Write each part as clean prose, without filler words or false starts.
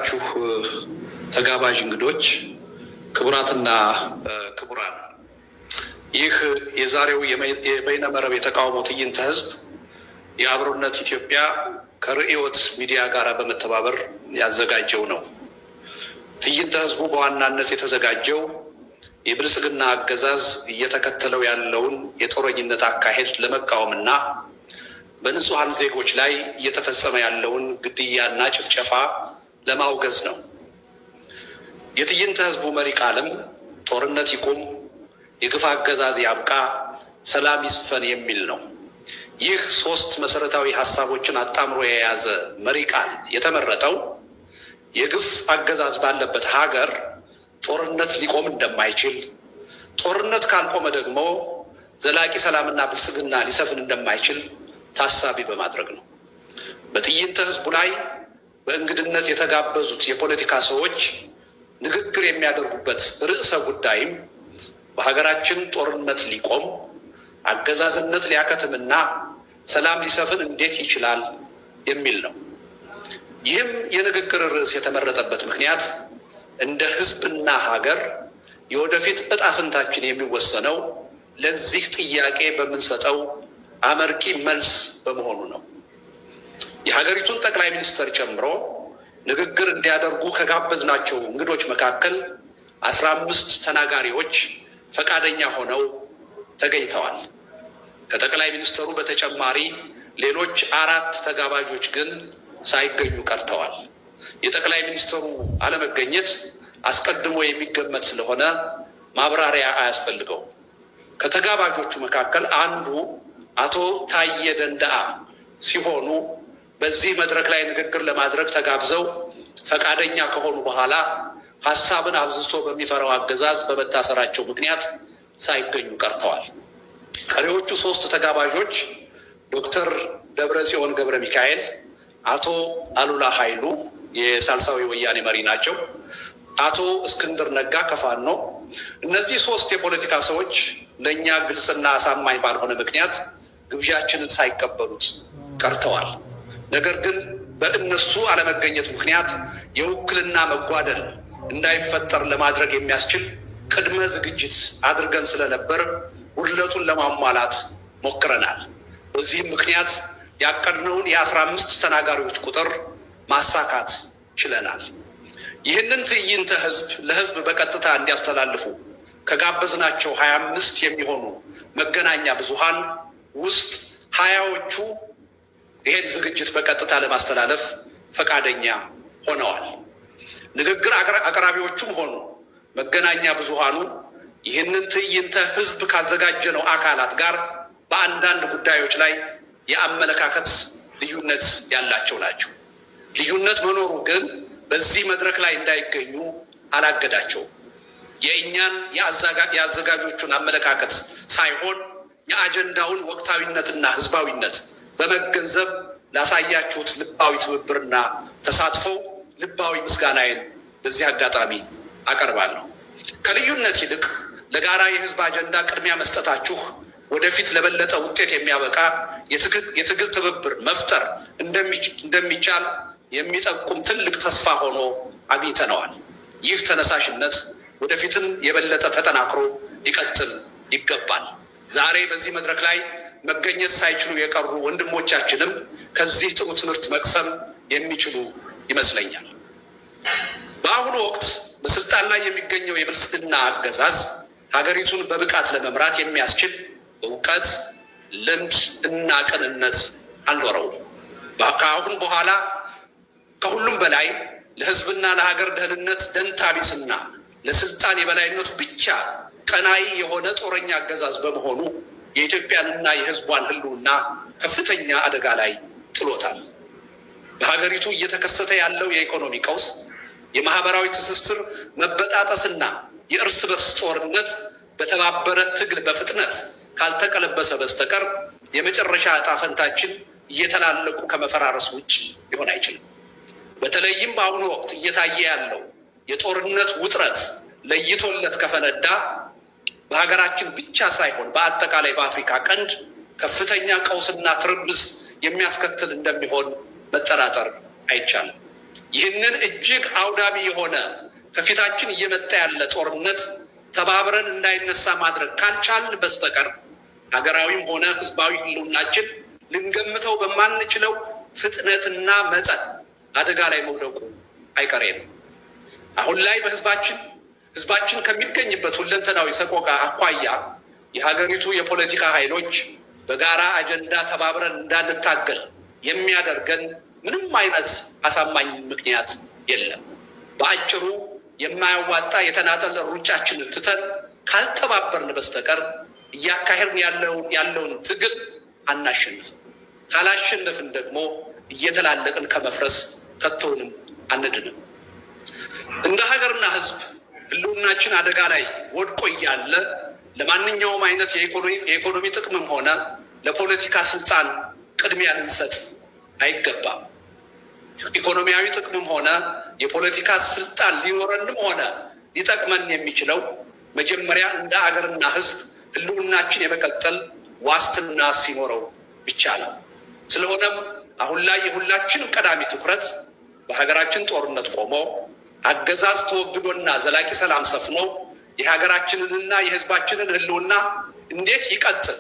የተከበራችሁ ተጋባዥ እንግዶች፣ ክቡራትና ክቡራን፣ ይህ የዛሬው የበይነመረብ የተቃውሞ ትዕይንተ ህዝብ የአብሮነት ኢትዮጵያ ከርዕዮት ሚዲያ ጋር በመተባበር ያዘጋጀው ነው። ትዕይንተ ህዝቡ በዋናነት የተዘጋጀው የብልጽግና አገዛዝ እየተከተለው ያለውን የጦረኝነት አካሄድ ለመቃወምና በንጹሃን ዜጎች ላይ እየተፈጸመ ያለውን ግድያና ጭፍጨፋ ለማውገዝ ነው። የትዕይንተ ህዝቡ መሪ ቃልም ጦርነት ይቁም፣ የግፍ አገዛዝ ያብቃ፣ ሰላም ይስፈን የሚል ነው። ይህ ሶስት መሰረታዊ ሀሳቦችን አጣምሮ የያዘ መሪ ቃል የተመረጠው የግፍ አገዛዝ ባለበት ሀገር ጦርነት ሊቆም እንደማይችል፣ ጦርነት ካልቆመ ደግሞ ዘላቂ ሰላምና ብልጽግና ሊሰፍን እንደማይችል ታሳቢ በማድረግ ነው። በትዕይንተ ህዝቡ ላይ በእንግድነት የተጋበዙት የፖለቲካ ሰዎች ንግግር የሚያደርጉበት ርዕሰ ጉዳይም በሀገራችን ጦርነት ሊቆም፣ አገዛዝነት ሊያከትምና ሰላም ሊሰፍን እንዴት ይችላል የሚል ነው። ይህም የንግግር ርዕስ የተመረጠበት ምክንያት እንደ ህዝብና ሀገር የወደፊት እጣ ፈንታችን የሚወሰነው ለዚህ ጥያቄ በምንሰጠው አመርቂ መልስ በመሆኑ ነው። የሀገሪቱን ጠቅላይ ሚኒስትር ጨምሮ ንግግር እንዲያደርጉ ከጋበዝናቸው እንግዶች መካከል 15 ተናጋሪዎች ፈቃደኛ ሆነው ተገኝተዋል። ከጠቅላይ ሚኒስትሩ በተጨማሪ ሌሎች 4 ተጋባዦች ግን ሳይገኙ ቀርተዋል። የጠቅላይ ሚኒስትሩ አለመገኘት አስቀድሞ የሚገመት ስለሆነ ማብራሪያ አያስፈልገውም። ከተጋባዦቹ መካከል አንዱ አቶ ታዬ ደንደአ ሲሆኑ በዚህ መድረክ ላይ ንግግር ለማድረግ ተጋብዘው ፈቃደኛ ከሆኑ በኋላ ሀሳብን አብዝቶ በሚፈራው አገዛዝ በመታሰራቸው ምክንያት ሳይገኙ ቀርተዋል። ቀሪዎቹ 3 ተጋባዦች ዶክተር ደብረጽዮን ገብረ ሚካኤል፣ አቶ አሉላ ኃይሉ የሳልሳዊ ወያኔ መሪ ናቸው፣ አቶ እስክንድር ነጋ ከፋኖ። እነዚህ 3 የፖለቲካ ሰዎች ለእኛ ግልጽና አሳማኝ ባልሆነ ምክንያት ግብዣችንን ሳይቀበሉት ቀርተዋል። ነገር ግን በእነሱ አለመገኘት ምክንያት የውክልና መጓደል እንዳይፈጠር ለማድረግ የሚያስችል ቅድመ ዝግጅት አድርገን ስለነበር ጉድለቱን ለማሟላት ሞክረናል። በዚህም ምክንያት ያቀድነውን የ15 ተናጋሪዎች ቁጥር ማሳካት ችለናል። ይህንን ትዕይንተ ህዝብ ለህዝብ በቀጥታ እንዲያስተላልፉ ከጋበዝናቸው 25 የሚሆኑ መገናኛ ብዙሃን ውስጥ 20ዎቹ ይሄን ዝግጅት በቀጥታ ለማስተላለፍ ፈቃደኛ ሆነዋል። ንግግር አቅራቢዎቹም ሆኑ መገናኛ ብዙሃኑ ይህንን ትዕይንተ ህዝብ ካዘጋጀነው አካላት ጋር በአንዳንድ ጉዳዮች ላይ የአመለካከት ልዩነት ያላቸው ናቸው። ልዩነት መኖሩ ግን በዚህ መድረክ ላይ እንዳይገኙ አላገዳቸውም። የእኛን የአዘጋጆቹን አመለካከት ሳይሆን የአጀንዳውን ወቅታዊነትና ህዝባዊነት በመገንዘብ ላሳያችሁት ልባዊ ትብብርና ተሳትፎ ልባዊ ምስጋናዬን በዚህ አጋጣሚ አቀርባለሁ። ከልዩነት ይልቅ ለጋራ የህዝብ አጀንዳ ቅድሚያ መስጠታችሁ ወደፊት ለበለጠ ውጤት የሚያበቃ የትግል ትብብር መፍጠር እንደሚቻል የሚጠቁም ትልቅ ተስፋ ሆኖ አግኝተነዋል። ይህ ተነሳሽነት ወደፊትም የበለጠ ተጠናክሮ ሊቀጥል ይገባል። ዛሬ በዚህ መድረክ ላይ መገኘት ሳይችሉ የቀሩ ወንድሞቻችንም ከዚህ ጥሩ ትምህርት መቅሰም የሚችሉ ይመስለኛል። በአሁኑ ወቅት በስልጣን ላይ የሚገኘው የብልጽግና አገዛዝ ሀገሪቱን በብቃት ለመምራት የሚያስችል እውቀት፣ ልምድ እና ቅንነት አልኖረውም። ከአሁን በኋላ ከሁሉም በላይ ለህዝብና ለሀገር ደህንነት ደንታ ቢስና ለስልጣን የበላይነቱ ብቻ ቀናይ የሆነ ጦረኛ አገዛዝ በመሆኑ የኢትዮጵያንና የህዝቧን ህልውና ከፍተኛ አደጋ ላይ ጥሎታል። በሀገሪቱ እየተከሰተ ያለው የኢኮኖሚ ቀውስ፣ የማህበራዊ ትስስር መበጣጠስና የእርስ በርስ ጦርነት በተባበረ ትግል በፍጥነት ካልተቀለበሰ በስተቀር የመጨረሻ ዕጣ ፈንታችን እየተላለቁ ከመፈራረስ ውጭ ሊሆን አይችልም። በተለይም በአሁኑ ወቅት እየታየ ያለው የጦርነት ውጥረት ለይቶለት ከፈነዳ በሀገራችን ብቻ ሳይሆን በአጠቃላይ በአፍሪካ ቀንድ ከፍተኛ ቀውስና ትርምስ የሚያስከትል እንደሚሆን መጠራጠር አይቻልም። ይህንን እጅግ አውዳሚ የሆነ ከፊታችን እየመጣ ያለ ጦርነት ተባብረን እንዳይነሳ ማድረግ ካልቻልን በስተቀር ሀገራዊም ሆነ ህዝባዊ ህልውናችን ልንገምተው በማንችለው ፍጥነትና መጠን አደጋ ላይ መውደቁ አይቀሬ ነው። አሁን ላይ ህዝባችን ከሚገኝበት ሁለንተናዊ ሰቆቃ አኳያ የሀገሪቱ የፖለቲካ ኃይሎች በጋራ አጀንዳ ተባብረን እንዳንታገል የሚያደርገን ምንም አይነት አሳማኝ ምክንያት የለም። በአጭሩ የማያዋጣ የተናጠል ሩጫችንን ትተን ካልተባበርን በስተቀር እያካሄድን ያለውን ትግል አናሸንፍም። ካላሸነፍን ደግሞ እየተላለቅን ከመፍረስ ከቶንም አንድንም። እንደ ሀገርና ህዝብ ህልውናችን አደጋ ላይ ወድቆ እያለ ለማንኛውም አይነት የኢኮኖሚ ጥቅምም ሆነ ለፖለቲካ ስልጣን ቅድሚያ ልንሰጥ አይገባም። ኢኮኖሚያዊ ጥቅምም ሆነ የፖለቲካ ስልጣን ሊኖረንም ሆነ ሊጠቅመን የሚችለው መጀመሪያ እንደ አገርና ህዝብ ህልውናችን የመቀጠል ዋስትና ሲኖረው ብቻ ነው። ስለሆነም አሁን ላይ የሁላችንም ቀዳሚ ትኩረት በሀገራችን ጦርነት ቆሞ አገዛዝ ተወግዶና ዘላቂ ሰላም ሰፍኖ የሀገራችንንና የህዝባችንን ህልውና እንዴት ይቀጥል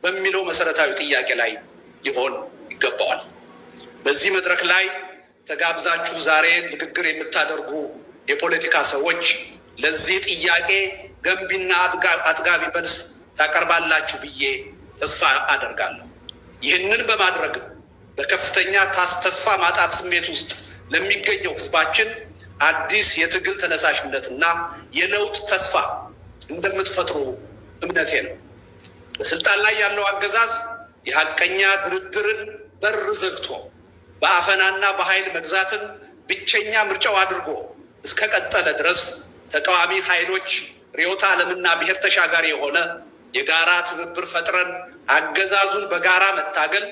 በሚለው መሰረታዊ ጥያቄ ላይ ሊሆን ይገባዋል። በዚህ መድረክ ላይ ተጋብዛችሁ ዛሬ ንግግር የምታደርጉ የፖለቲካ ሰዎች ለዚህ ጥያቄ ገንቢና አጥጋቢ መልስ ታቀርባላችሁ ብዬ ተስፋ አደርጋለሁ። ይህንን በማድረግ በከፍተኛ ተስፋ ማጣት ስሜት ውስጥ ለሚገኘው ህዝባችን አዲስ የትግል ተነሳሽነትና የለውጥ ተስፋ እንደምትፈጥሩ እምነቴ ነው። በስልጣን ላይ ያለው አገዛዝ የሀቀኛ ድርድርን በር ዘግቶ በአፈናና በኃይል መግዛትን ብቸኛ ምርጫው አድርጎ እስከቀጠለ ድረስ ተቃዋሚ ኃይሎች ርዕዮተ ዓለምና ብሔር ተሻጋሪ የሆነ የጋራ ትብብር ፈጥረን አገዛዙን በጋራ መታገል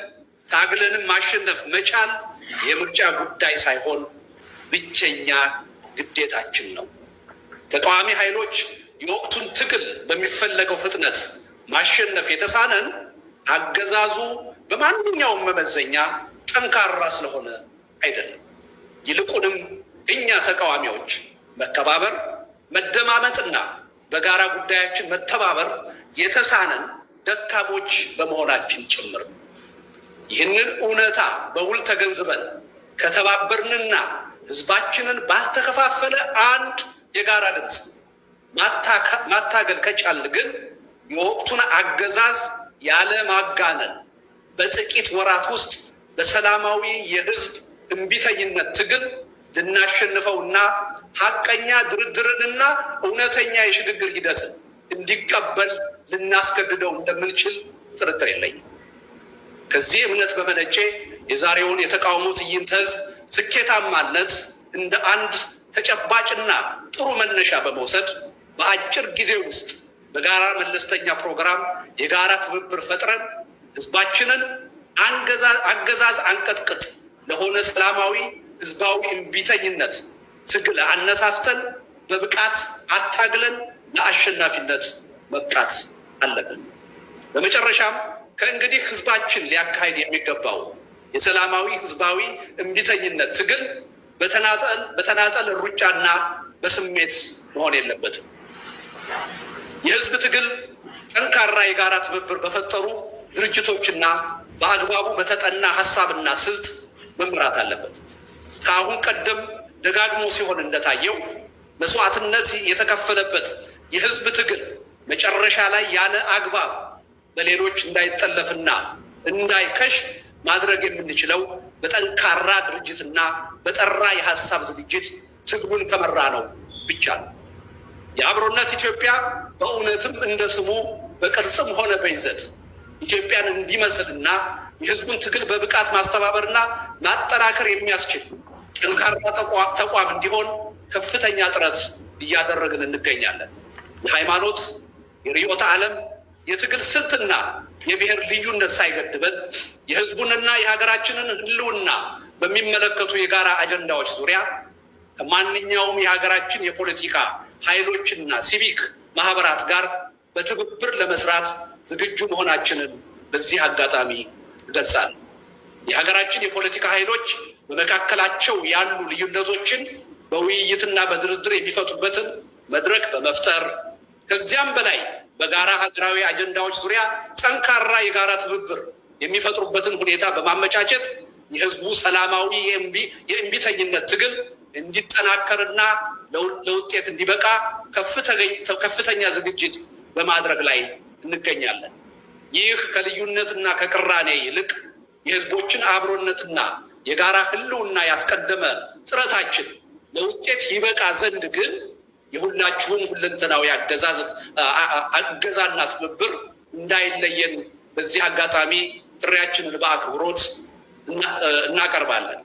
ታግለንም ማሸነፍ መቻል የምርጫ ጉዳይ ሳይሆን ብቸኛ ግዴታችን ነው። ተቃዋሚ ኃይሎች የወቅቱን ትግል በሚፈለገው ፍጥነት ማሸነፍ የተሳነን አገዛዙ በማንኛውም መመዘኛ ጠንካራ ስለሆነ አይደለም። ይልቁንም እኛ ተቃዋሚዎች መከባበር፣ መደማመጥና በጋራ ጉዳያችን መተባበር የተሳነን ደካሞች በመሆናችን ጭምር። ይህንን እውነታ በውል ተገንዝበን ከተባበርንና ህዝባችንን ባልተከፋፈለ አንድ የጋራ ድምፅ ማታገል ከቻል ግን የወቅቱን አገዛዝ ያለ ማጋነን በጥቂት ወራት ውስጥ በሰላማዊ የህዝብ እምቢተኝነት ትግል ልናሸንፈውና ሀቀኛ ድርድርንና እውነተኛ የሽግግር ሂደትን እንዲቀበል ልናስገድደው እንደምንችል ጥርጥር የለኝም። ከዚህ እምነት በመነጨ የዛሬውን የተቃውሞ ትዕይንተ ህዝብ ስኬታማነት እንደ አንድ ተጨባጭና ጥሩ መነሻ በመውሰድ በአጭር ጊዜ ውስጥ በጋራ መለስተኛ ፕሮግራም የጋራ ትብብር ፈጥረን ህዝባችንን አገዛዝ አንቀጥቅጥ ለሆነ ሰላማዊ ህዝባዊ እምቢተኝነት ትግል አነሳስተን በብቃት አታግለን ለአሸናፊነት መብቃት አለብን። በመጨረሻም ከእንግዲህ ህዝባችን ሊያካሂድ የሚገባው የሰላማዊ ህዝባዊ እምቢተኝነት ትግል በተናጠል ሩጫና በስሜት መሆን የለበትም። የህዝብ ትግል ጠንካራ የጋራ ትብብር በፈጠሩ ድርጅቶችና በአግባቡ በተጠና ሀሳብና ስልት መምራት አለበት። ከአሁን ቀደም ደጋግሞ ሲሆን እንደታየው መስዋዕትነት የተከፈለበት የህዝብ ትግል መጨረሻ ላይ ያለ አግባብ በሌሎች እንዳይጠለፍና እንዳይከሽፍ ማድረግ የምንችለው በጠንካራ ድርጅትና በጠራ የሀሳብ ዝግጅት ትግሉን ከመራ ነው ብቻ ነው። የአብሮነት ኢትዮጵያ በእውነትም እንደ ስሙ በቅርጽም ሆነ በይዘት ኢትዮጵያን እንዲመስልና የህዝቡን ትግል በብቃት ማስተባበርና ማጠናከር የሚያስችል ጠንካራ ተቋም እንዲሆን ከፍተኛ ጥረት እያደረግን እንገኛለን። የሃይማኖት፣ የርዕዮተ ዓለም፣ የትግል ስልትና የብሔር ልዩነት ሳይገድበን የህዝቡንና የሀገራችንን ህልውና በሚመለከቱ የጋራ አጀንዳዎች ዙሪያ ከማንኛውም የሀገራችን የፖለቲካ ኃይሎችና ሲቪክ ማህበራት ጋር በትብብር ለመስራት ዝግጁ መሆናችንን በዚህ አጋጣሚ እገልጻለሁ። የሀገራችን የፖለቲካ ኃይሎች በመካከላቸው ያሉ ልዩነቶችን በውይይትና በድርድር የሚፈቱበትን መድረክ በመፍጠር ከዚያም በላይ በጋራ ሀገራዊ አጀንዳዎች ዙሪያ ጠንካራ የጋራ ትብብር የሚፈጥሩበትን ሁኔታ በማመቻቸት የህዝቡ ሰላማዊ የእምቢተኝነት ትግል እንዲጠናከርና ለውጤት እንዲበቃ ከፍተኛ ዝግጅት በማድረግ ላይ እንገኛለን። ይህ ከልዩነትና ከቅራኔ ይልቅ የህዝቦችን አብሮነትና የጋራ ህልውና ያስቀደመ ጥረታችን ለውጤት ይበቃ ዘንድ ግን የሁላችሁም ሁለንተናዊ እገዛና ትብብር እንዳይለየን በዚህ አጋጣሚ ጥሪያችንን በአክብሮት እናቀርባለን።